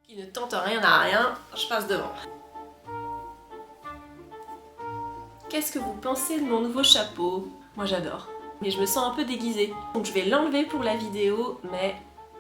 Qui ne tente rien à rien, je passe devant. Qu'est-ce que vous pensez de mon nouveau chapeau? Moi j'adore. Mais je me sens un peu déguisée. Donc je vais l'enlever pour la vidéo, mais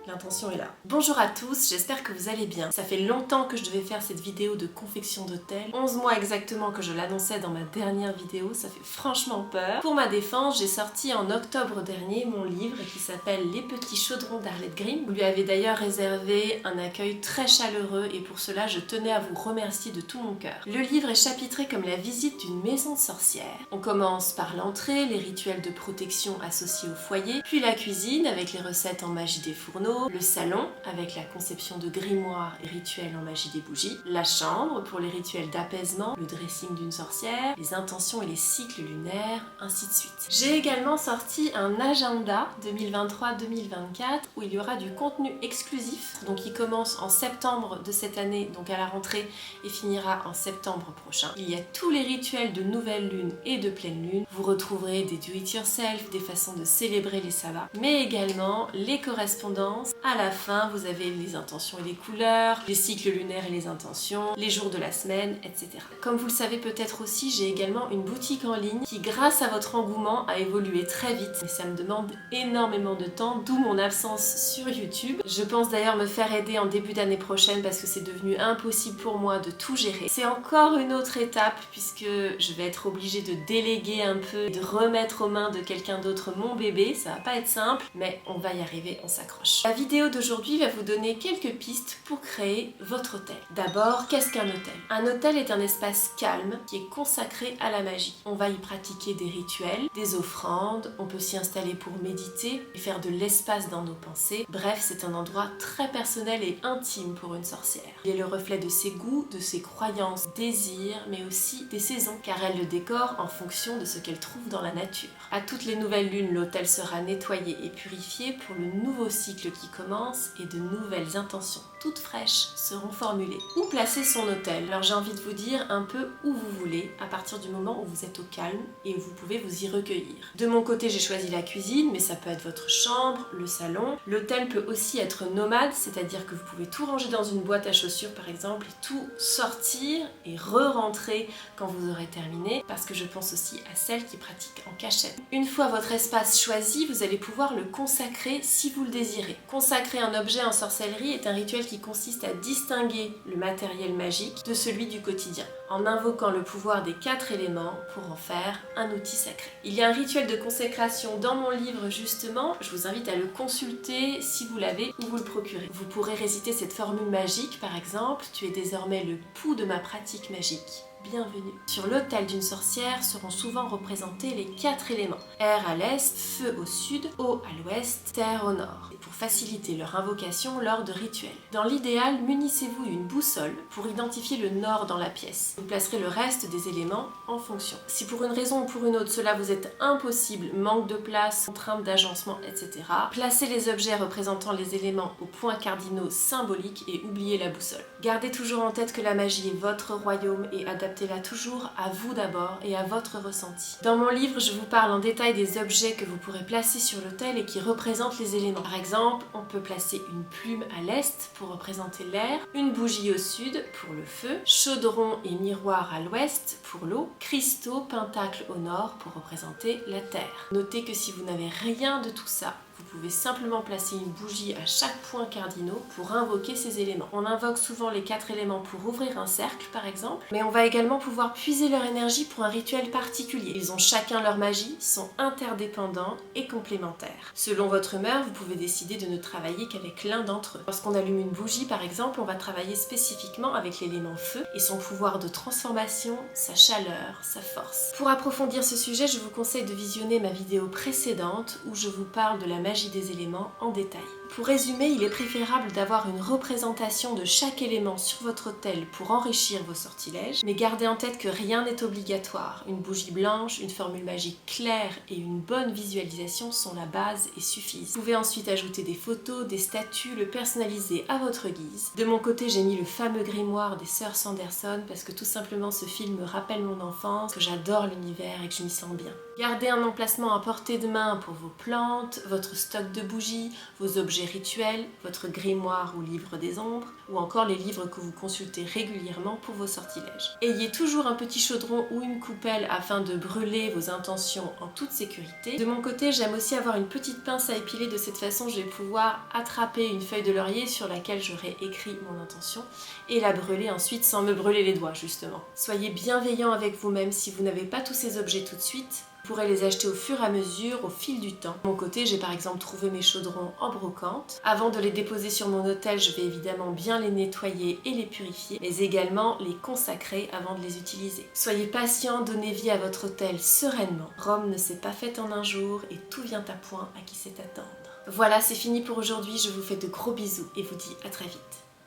l'intention est là. Bonjour à tous, j'espère que vous allez bien. Ça fait longtemps que je devais faire cette vidéo de confection d'hôtel. 11 mois exactement que je l'annonçais dans ma dernière vidéo, ça fait franchement peur. Pour ma défense, j'ai sorti en octobre dernier mon livre qui s'appelle Les petits chaudrons d'Arlette Grimm. Vous lui avez d'ailleurs réservé un accueil très chaleureux et pour cela je tenais à vous remercier de tout mon cœur. Le livre est chapitré comme la visite d'une maison de sorcière. On commence par l'entrée, les rituels de protection associés au foyer, puis la cuisine avec les recettes en magie des fourneaux, le salon avec la conception de grimoires et rituels en magie des bougies, la chambre pour les rituels d'apaisement, le dressing d'une sorcière, les intentions et les cycles lunaires, ainsi de suite. J'ai également sorti un agenda 2023-2024 où il y aura du contenu exclusif, donc il commence en septembre de cette année, donc à la rentrée, et finira en septembre prochain. Il y a tous les rituels de nouvelle lune et de pleine lune. Vous retrouverez des do-it-yourself, des façons de célébrer les sabbats, mais également les correspondances. À la fin, vous avez les intentions et les couleurs, les cycles lunaires et les intentions, les jours de la semaine, etc. Comme vous le savez peut-être aussi, j'ai également une boutique en ligne qui, grâce à votre engouement, a évolué très vite. Mais ça me demande énormément de temps, d'où mon absence sur YouTube. Je pense d'ailleurs me faire aider en début d'année prochaine parce que c'est devenu impossible pour moi de tout gérer. C'est encore une autre étape puisque je vais être obligée de déléguer un peu, de remettre aux mains de quelqu'un d'autre mon bébé. Ça va pas être simple, mais on va y arriver, on s'accroche. La vidéo d'aujourd'hui va vous donner quelques pistes pour créer votre hôtel. D'abord, qu'est-ce qu'un hôtel? Un hôtel est un espace calme qui est consacré à la magie. On va y pratiquer des rituels, des offrandes, on peut s'y installer pour méditer et faire de l'espace dans nos pensées. Bref, c'est un endroit très personnel et intime pour une sorcière. Il est le reflet de ses goûts, de ses croyances, désirs, mais aussi des saisons, car elle le décore en fonction de ce qu'elle trouve dans la nature. À toutes les nouvelles lunes, l'hôtel sera nettoyé et purifié pour le nouveau cycle qui commence et de nouvelles intentions toutes fraîches seront formulées. Où placer son hôtel? Alors j'ai envie de vous dire un peu où vous voulez à partir du moment où vous êtes au calme et où vous pouvez vous y recueillir. De mon côté, j'ai choisi la cuisine, mais ça peut être votre chambre, le salon. L'hôtel peut aussi être nomade, c'est-à-dire que vous pouvez tout ranger dans une boîte à chaussures par exemple et tout sortir et re-rentrer quand vous aurez terminé, parce que je pense aussi à celles qui pratiquent en cachette. Une fois votre espace choisi, vous allez pouvoir le consacrer si vous le désirez. Consacrer un objet en sorcellerie est un rituel qui consiste à distinguer le matériel magique de celui du quotidien, en invoquant le pouvoir des 4 éléments pour en faire un outil sacré. Il y a un rituel de consécration dans mon livre justement, je vous invite à le consulter si vous l'avez ou vous le procurez. Vous pourrez réciter cette formule magique par exemple, tu es désormais le pouls de ma pratique magique. Bienvenue. Sur l'autel d'une sorcière seront souvent représentés les 4 éléments. Air à l'est, feu au sud, eau à l'ouest, terre au nord. Pour faciliter leur invocation lors de rituels. Dans l'idéal, munissez-vous d'une boussole pour identifier le nord dans la pièce. Vous placerez le reste des éléments en fonction. Si pour une raison ou pour une autre cela vous est impossible, manque de place, contrainte d'agencement, etc., placez les objets représentant les éléments aux points cardinaux symboliques et oubliez la boussole. Gardez toujours en tête que la magie est votre royaume et adaptez-la toujours à vous d'abord et à votre ressenti. Dans mon livre, je vous parle en détail des objets que vous pourrez placer sur l'autel et qui représentent les éléments. Par exemple, on peut placer une plume à l'est pour représenter l'air, une bougie au sud pour le feu, chaudron et miroir à l'ouest pour l'eau, cristaux, pentacles au nord pour représenter la terre. Notez que si vous n'avez rien de tout ça, vous pouvez simplement placer une bougie à chaque point cardinaux pour invoquer ces éléments. On invoque souvent les 4 éléments pour ouvrir un cercle par exemple, mais on va également pouvoir puiser leur énergie pour un rituel particulier. Ils ont chacun leur magie, sont interdépendants et complémentaires. Selon votre humeur, vous pouvez décider de ne travailler qu'avec l'un d'entre eux. Lorsqu'on allume une bougie par exemple, on va travailler spécifiquement avec l'élément feu et son pouvoir de transformation, sa chaleur, sa force. Pour approfondir ce sujet, je vous conseille de visionner ma vidéo précédente où je vous parle de la magie des éléments en détail. Pour résumer, il est préférable d'avoir une représentation de chaque élément sur votre autel pour enrichir vos sortilèges, mais gardez en tête que rien n'est obligatoire. Une bougie blanche, une formule magique claire et une bonne visualisation sont la base et suffisent. Vous pouvez ensuite ajouter des photos, des statues, le personnaliser à votre guise. De mon côté, j'ai mis le fameux grimoire des sœurs Sanderson parce que tout simplement ce film me rappelle mon enfance, que j'adore l'univers et que je m'y sens bien. Gardez un emplacement à portée de main pour vos plantes, votre stock de bougies, vos objets rituels, votre grimoire ou livre des ombres, ou encore les livres que vous consultez régulièrement pour vos sortilèges. Ayez toujours un petit chaudron ou une coupelle afin de brûler vos intentions en toute sécurité. De mon côté, j'aime aussi avoir une petite pince à épiler, de cette façon je vais pouvoir attraper une feuille de laurier sur laquelle j'aurai écrit mon intention et la brûler ensuite sans me brûler les doigts justement. Soyez bienveillant avec vous-même. Si vous n'avez pas tous ces objets tout de suite, vous pourrez les acheter au fur et à mesure, au fil du temps. De mon côté, j'ai par exemple trouvé mes chaudrons en brocante. Avant de les déposer sur mon autel, je vais évidemment bien les nettoyer et les purifier, mais également les consacrer avant de les utiliser. Soyez patient, donnez vie à votre autel sereinement. Rome ne s'est pas faite en un jour et tout vient à point à qui sait attendre. Voilà, c'est fini pour aujourd'hui. Je vous fais de gros bisous et vous dis à très vite.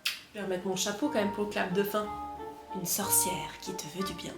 Je vais remettre mon chapeau quand même pour le clap de fin. Une sorcière qui te veut du bien.